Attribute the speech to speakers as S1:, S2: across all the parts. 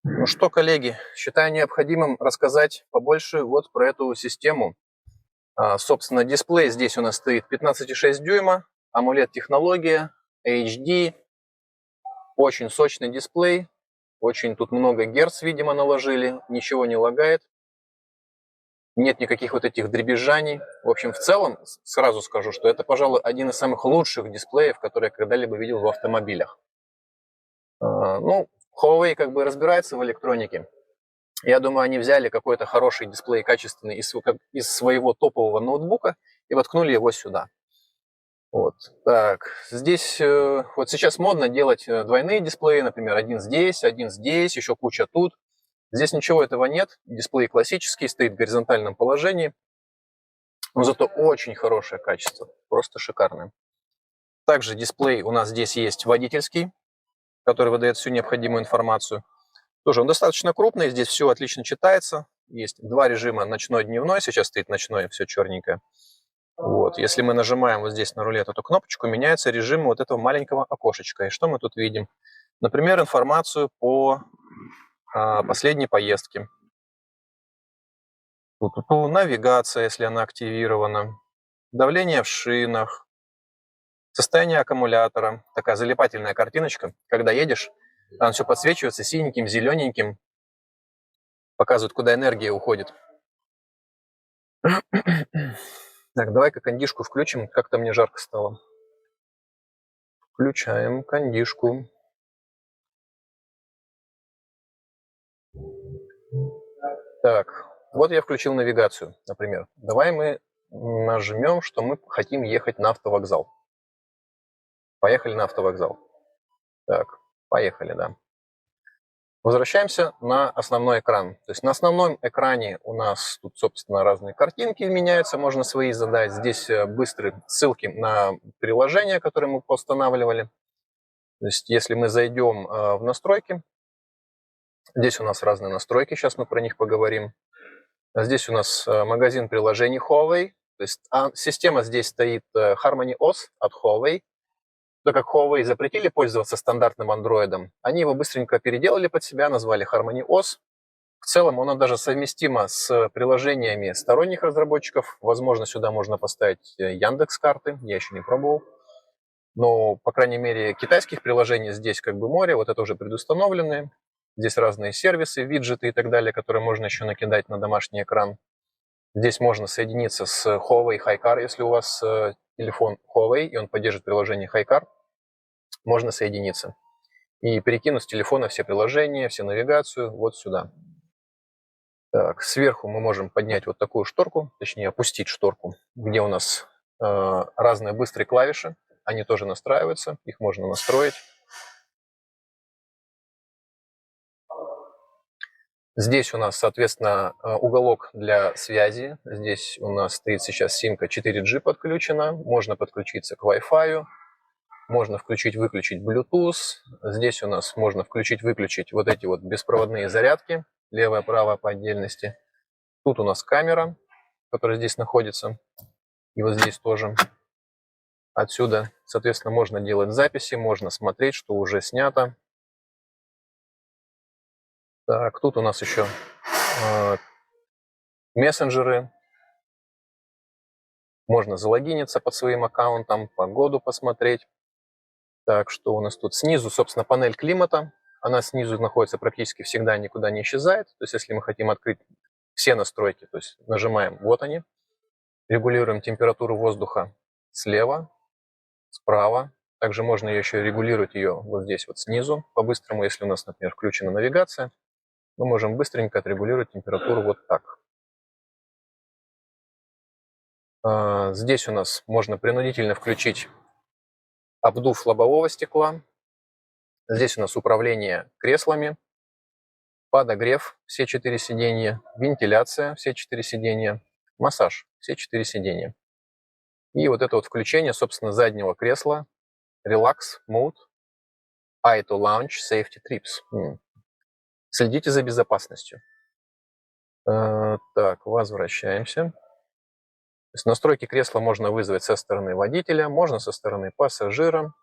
S1: Ну что, коллеги, считаю необходимым рассказать побольше вот про эту систему. Собственно, дисплей здесь у нас стоит 15,6 дюйма, AMOLED-технология, HD, очень сочный дисплей, очень тут много герц, видимо, наложили, ничего не лагает, нет никаких вот этих дребезжаний. В общем, в целом, сразу скажу, что это, пожалуй, один из самых лучших дисплеев, которые я когда-либо видел в автомобилях. Ну, Huawei как бы разбирается в электронике. Я думаю, они взяли какой-то хороший дисплей, качественный, из своего топового ноутбука и воткнули его сюда. Вот. Так, здесь вот сейчас модно делать двойные дисплеи, например, один здесь, еще куча тут. Здесь ничего этого нет. Дисплей классический, стоит в горизонтальном положении, но зато очень хорошее качество, просто шикарное. Также дисплей у нас здесь есть водительский, который выдает всю необходимую информацию. Тоже он достаточно крупный, здесь все отлично читается. Есть два режима, ночной, дневной. Сейчас стоит ночной, все черненькое. Вот. Если мы нажимаем вот здесь на рулет эту кнопочку, меняется режим вот этого маленького окошечка. И что мы тут видим? Например, информацию по последней поездке. Навигация, если она активирована. Давление в шинах. Состояние аккумулятора. Такая залипательная картиночка. Когда едешь, там все подсвечивается синеньким, зелененьким. Показывает, куда энергия уходит. Так, давай-ка кондишку включим. Как-то мне жарко стало. Включаем кондишку. Так, вот я включил навигацию, например. Давай мы нажмем, что мы хотим ехать на автовокзал. Поехали на автовокзал. Так, поехали, да. Возвращаемся на основной экран. То есть на основном экране у нас тут, собственно, разные картинки меняются, можно свои задать. Здесь быстрые ссылки на приложения, которые мы поустанавливали. То есть если мы зайдем в настройки, здесь у нас разные настройки, сейчас мы про них поговорим. Здесь у нас магазин приложений Huawei. То есть система здесь стоит Harmony OS от Huawei. Так как Huawei запретили пользоваться стандартным Android, они его быстренько переделали под себя, назвали Harmony OS. В целом оно даже совместимо с приложениями сторонних разработчиков. Возможно, сюда можно поставить Яндекс.Карты, я еще не пробовал. Но, по крайней мере, китайских приложений здесь как бы море, вот это уже предустановленные. Здесь разные сервисы, виджеты и так далее, которые можно еще накидать на домашний экран. Здесь можно соединиться с Huawei HiCar, если у вас телефон Huawei, и он поддерживает приложение HiCar, можно соединиться. И перекинуть с телефона все приложения, всю навигацию вот сюда. Так, сверху мы можем поднять вот такую шторку, точнее опустить шторку, где у нас разные быстрые клавиши. Они тоже настраиваются, их можно настроить. Здесь у нас, соответственно, уголок для связи. Здесь у нас стоит сейчас симка 4G подключена. Можно подключиться к Wi-Fi. Можно включить-выключить Bluetooth. Здесь у нас можно включить-выключить вот эти вот беспроводные зарядки. Левая-правая по отдельности. Тут у нас камера, которая здесь находится. И вот здесь тоже. Отсюда, соответственно, можно делать записи. Можно смотреть, что уже снято. Так, тут у нас еще мессенджеры. Можно залогиниться под своим аккаунтом, погоду посмотреть. Так, что у нас тут? Снизу, собственно, панель климата. Она снизу находится практически всегда, никуда не исчезает. То есть, если мы хотим открыть все настройки, то есть нажимаем, вот они. Регулируем температуру воздуха слева, справа. Также можно еще регулировать ее вот здесь вот снизу. По-быстрому, если у нас, например, включена навигация, мы можем быстренько отрегулировать температуру вот так. Здесь у нас можно принудительно включить обдув лобового стекла. Здесь у нас управление креслами, подогрев, все 4 сиденья, вентиляция, все 4 сиденья, массаж, все 4 сиденья. И вот это вот включение, собственно, заднего кресла, Relax Mode, Auto Launch Safety Trips. Следите за безопасностью. Так, возвращаемся. То есть настройки кресла можно вызвать со стороны водителя, можно со стороны пассажира.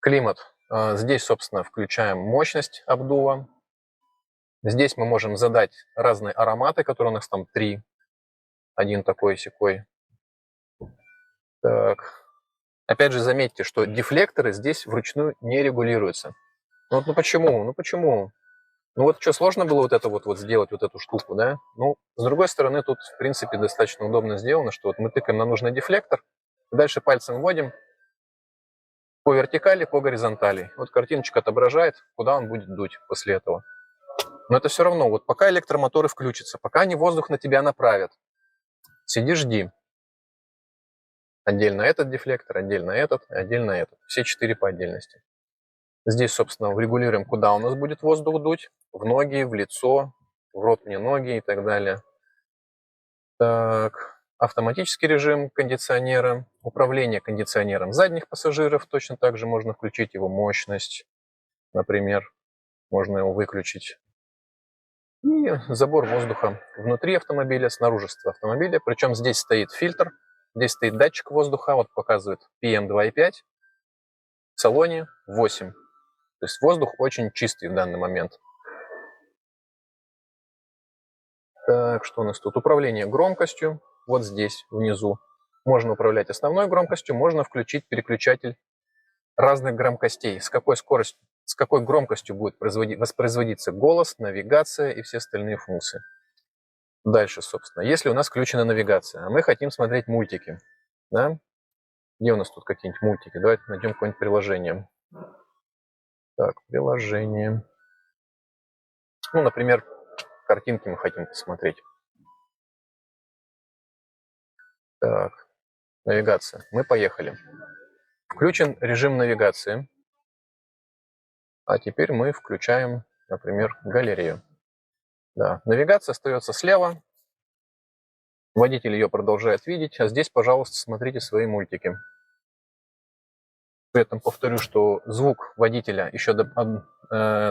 S1: Климат Здесь, собственно, включаем мощность обдува. Здесь мы можем задать разные ароматы, которые у нас там 3. Один такой-сякой. Так. Опять же, заметьте, что дефлекторы здесь вручную не регулируются. Ну почему? Ну почему? Ну вот что, сложно было вот это вот сделать, вот эту штуку, да? Ну, с другой стороны, тут, в принципе, достаточно удобно сделано, что вот мы тыкаем на нужный дефлектор, дальше пальцем вводим по вертикали, по горизонтали. Вот картиночка отображает, куда он будет дуть после этого. Но это все равно, вот пока электромоторы включатся, пока они воздух на тебя направят, сиди, жди. Отдельно этот дефлектор, отдельно этот, отдельно этот. Все 4 по отдельности. Здесь, собственно, регулируем, куда у нас будет воздух дуть. В ноги, в лицо, в рот мне ноги и так далее. Так, автоматический режим кондиционера. Управление кондиционером задних пассажиров. Точно так же можно включить его мощность. Например, можно его выключить. И забор воздуха внутри автомобиля, снаружи автомобиля. Причем здесь стоит фильтр, здесь стоит датчик воздуха. Вот показывает PM2,5. В салоне 8. То есть воздух очень чистый в данный момент. Так, что у нас тут? Управление громкостью. Вот здесь, внизу. Можно управлять основной громкостью, можно включить переключатель разных громкостей. С какой скоростью, с какой громкостью будет воспроизводиться голос, навигация и все остальные функции. Дальше, собственно, если у нас включена навигация, а мы хотим смотреть мультики, да? Где у нас тут какие-нибудь мультики? Давайте найдем какое-нибудь приложение. Так, приложение. Ну, например, картинки мы хотим посмотреть. Так, навигация. Мы поехали. Включен режим навигации. А теперь мы включаем, например, галерею. Да, навигация остается слева. Водитель ее продолжает видеть. А здесь, пожалуйста, смотрите свои мультики. При этом повторю, что звук водителя,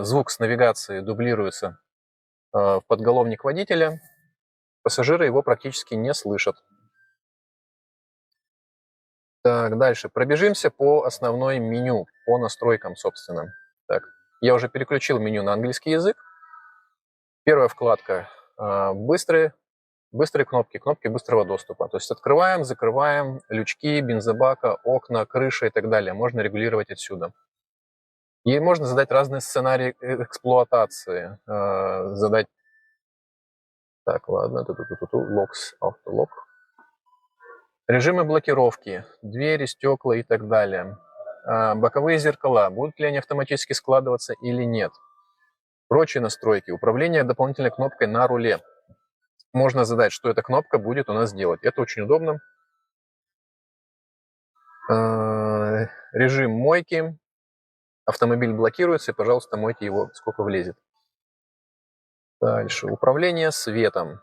S1: звук с навигации дублируется в подголовник водителя. Пассажиры его практически не слышат. Так, дальше. Пробежимся по основной меню, по настройкам, собственно. Так, я уже переключил меню на английский язык. Первая вкладка быстрые кнопки, кнопки быстрого доступа. То есть открываем, закрываем лючки, бензобака, окна, крыша и так далее. Можно регулировать отсюда. И можно задать разные сценарии эксплуатации. Задать... Так, ладно. Locks, автолог. Режимы блокировки, двери, стекла и так далее. Боковые зеркала, будут ли они автоматически складываться или нет. Прочие настройки. Управление дополнительной кнопкой на руле. Можно задать, что эта кнопка будет у нас делать. Это очень удобно. Режим мойки. Автомобиль блокируется, и, пожалуйста, мойте его, сколько влезет. Дальше. Управление светом.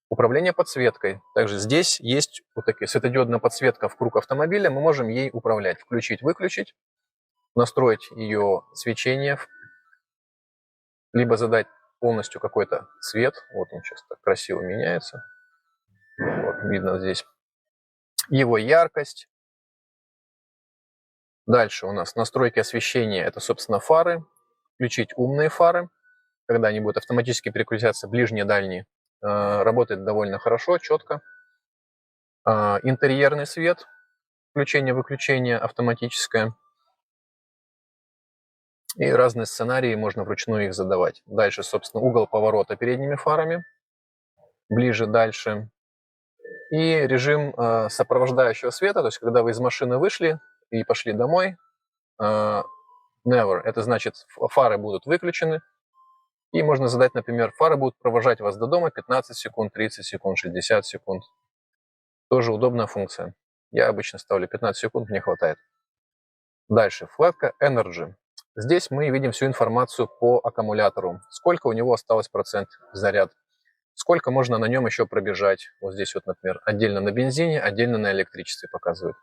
S1: Управление подсветкой. Также здесь есть вот такая светодиодная подсветка в круг автомобиля. Мы можем ей управлять. Включить, выключить. Настроить ее свечение. Либо задать полностью какой-то цвет. Вот он сейчас так красиво меняется. Вот, видно здесь. Его яркость. Дальше у нас настройки освещения. Это, собственно, фары. Включить умные фары. Когда они будут автоматически переключаться ближние, дальние. Работает довольно хорошо, четко. Интерьерный свет. Включение-выключение автоматическое. И разные сценарии, можно вручную их задавать. Дальше, собственно, угол поворота передними фарами. Ближе, дальше. И режим сопровождающего света, то есть когда вы из машины вышли и пошли домой, never, это значит фары будут выключены. И можно задать, например, фары будут провожать вас до дома 15 секунд, 30 секунд, 60 секунд. Тоже удобная функция. Я обычно ставлю 15 секунд, мне хватает. Дальше, вкладка Energy. Здесь мы видим всю информацию по аккумулятору. Сколько у него осталось процент заряд. Сколько можно на нем еще пробежать. Вот здесь вот, например, отдельно на бензине, отдельно на электричестве показывает.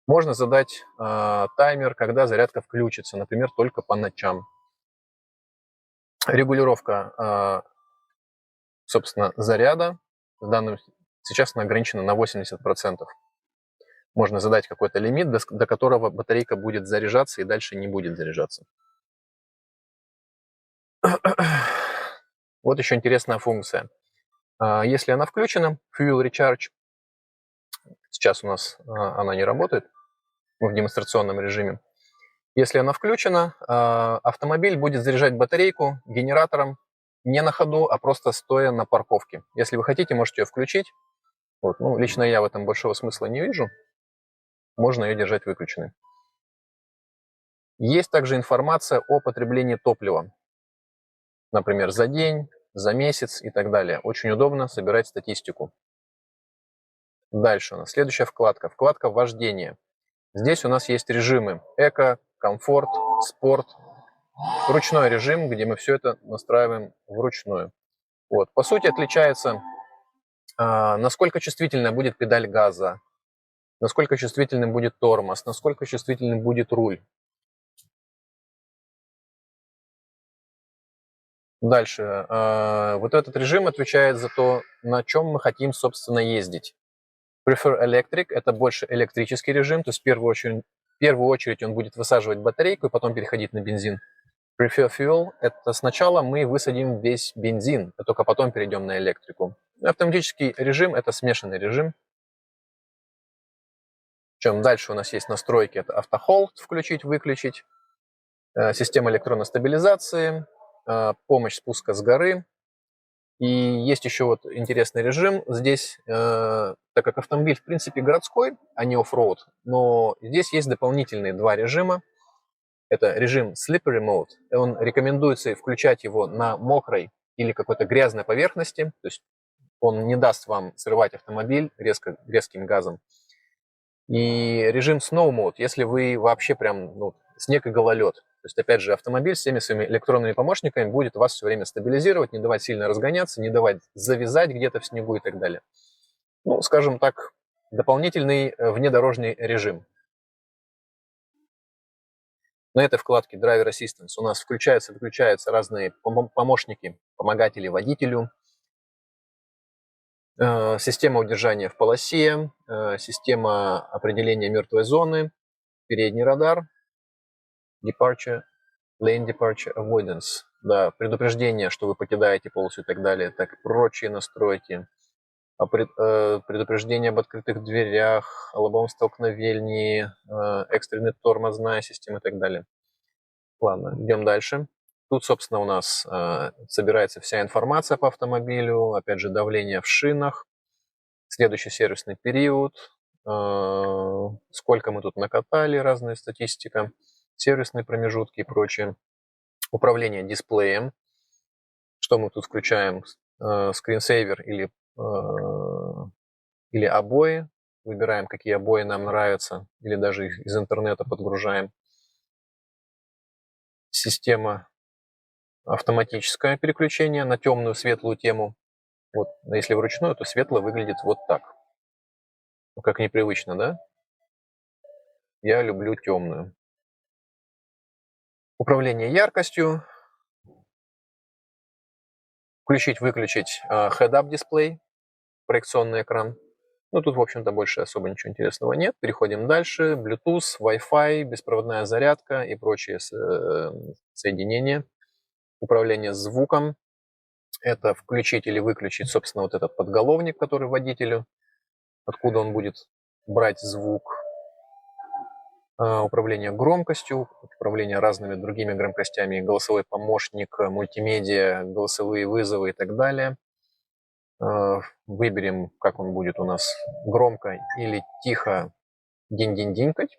S1: Можно задать таймер, когда зарядка включится, например, только по ночам. Регулировка, собственно, заряда. Сейчас она ограничена на 80%. Можно задать какой-то лимит, до которого батарейка будет заряжаться и дальше не будет заряжаться. Вот еще интересная функция. Если она включена, Fuel Recharge, сейчас у нас она не работает, мы в демонстрационном режиме. Если она включена, автомобиль будет заряжать батарейку генератором не на ходу, а просто стоя на парковке. Если вы хотите, можете ее включить. Вот. Ну, лично я в этом большого смысла не вижу. Можно ее держать выключенной. Есть также информация о потреблении топлива. Например, за день, за месяц и так далее. Очень удобно собирать статистику. Дальше у нас следующая вкладка. Вкладка «Вождение». Здесь у нас есть режимы эко, комфорт, спорт, ручной режим, где мы все это настраиваем вручную. Вот. По сути, отличается, насколько чувствительна будет педаль газа, насколько чувствительным будет тормоз, насколько чувствительным будет руль. Дальше. Вот этот режим отвечает за то, на чем мы хотим, собственно, ездить. Prefer Electric – это больше электрический режим, то есть в первую очередь он будет высаживать батарейку и потом переходить на бензин. Prefer Fuel – это сначала мы высадим весь бензин, а только потом перейдем на электрику. Автоматический режим – это смешанный режим. Чем дальше у нас есть настройки, это автохолд, включить-выключить, система электронной стабилизации, помощь спуска с горы. И есть еще вот интересный режим здесь, так как автомобиль в принципе городской, а не оффроуд, но здесь есть дополнительные два режима. Это режим Slippery Mode. Он рекомендуется включать его на мокрой или какой-то грязной поверхности, то есть он не даст вам срывать автомобиль резким газом. И режим Snow Mode, если вы вообще прям снег и гололед. То есть, опять же, автомобиль с всеми своими электронными помощниками будет вас все время стабилизировать, не давать сильно разгоняться, не давать завязать где-то в снегу и так далее. Ну, скажем так, дополнительный внедорожный режим. На этой вкладке Driver Assistance у нас включаются и выключаются разные помощники, помогатели водителю, система удержания в полосе, система определения мертвой зоны, передний радар, Lane Departure Avoidance, да, предупреждение, что вы покидаете полосу и так далее, так прочие настройки, предупреждение об открытых дверях, о лобовом столкновении, экстренная тормозная система и так далее. Ладно, идем дальше. Тут, собственно, у нас собирается вся информация по автомобилю, опять же, давление в шинах, следующий сервисный период, сколько мы тут накатали, разная статистика, сервисные промежутки и прочее. Управление дисплеем, что мы тут включаем, скринсейвер или обои, выбираем, какие обои нам нравятся, или даже их из интернета подгружаем. Система автоматическое переключение на темную, светлую тему. Вот, если вручную, то светлое выглядит вот так. Ну, как непривычно, да? Я люблю темную. Управление яркостью. Включить-выключить head-up дисплей, проекционный экран. Ну, тут, в общем-то, больше особо ничего интересного нет. Переходим дальше. Bluetooth, Wi-Fi, беспроводная зарядка и прочие соединения. Управление звуком. Это включить или выключить, собственно, вот этот подголовник, который водителю, откуда он будет брать звук. Управление громкостью, управление разными другими громкостями, голосовой помощник, мультимедиа, голосовые вызовы и так далее. Выберем, как он будет у нас, громко или тихо динь-динь-динькать.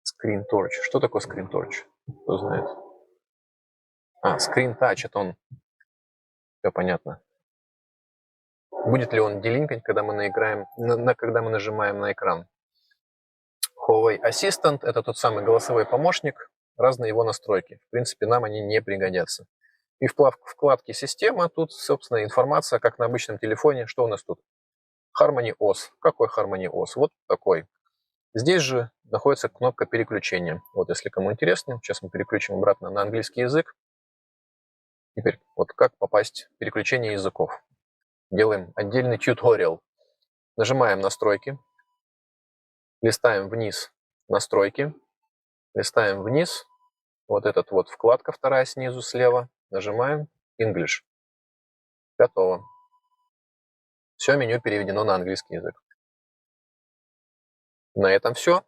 S1: Screen Torch. Что такое Screen Torch? Кто знает? Screen Touch, это он. Все понятно. Будет ли он делинкать, когда мы когда мы нажимаем на экран? Huawei Assistant – это тот самый голосовой помощник, разные его настройки. В принципе, нам они не пригодятся. И в вкладке «Система» тут, собственно, информация, как на обычном телефоне. Что у нас тут? Harmony OS. Какой Harmony OS? Вот такой. Здесь же находится кнопка переключения. Вот если кому интересно, сейчас мы переключим обратно на английский язык. Теперь вот как попасть в переключение языков. делаем отдельный тьюториал. Нажимаем настройки, листаем вниз настройки, листаем вниз, вот этот вот вкладка вторая снизу слева, нажимаем English. Готово. Все, меню переведено на английский язык. На этом все.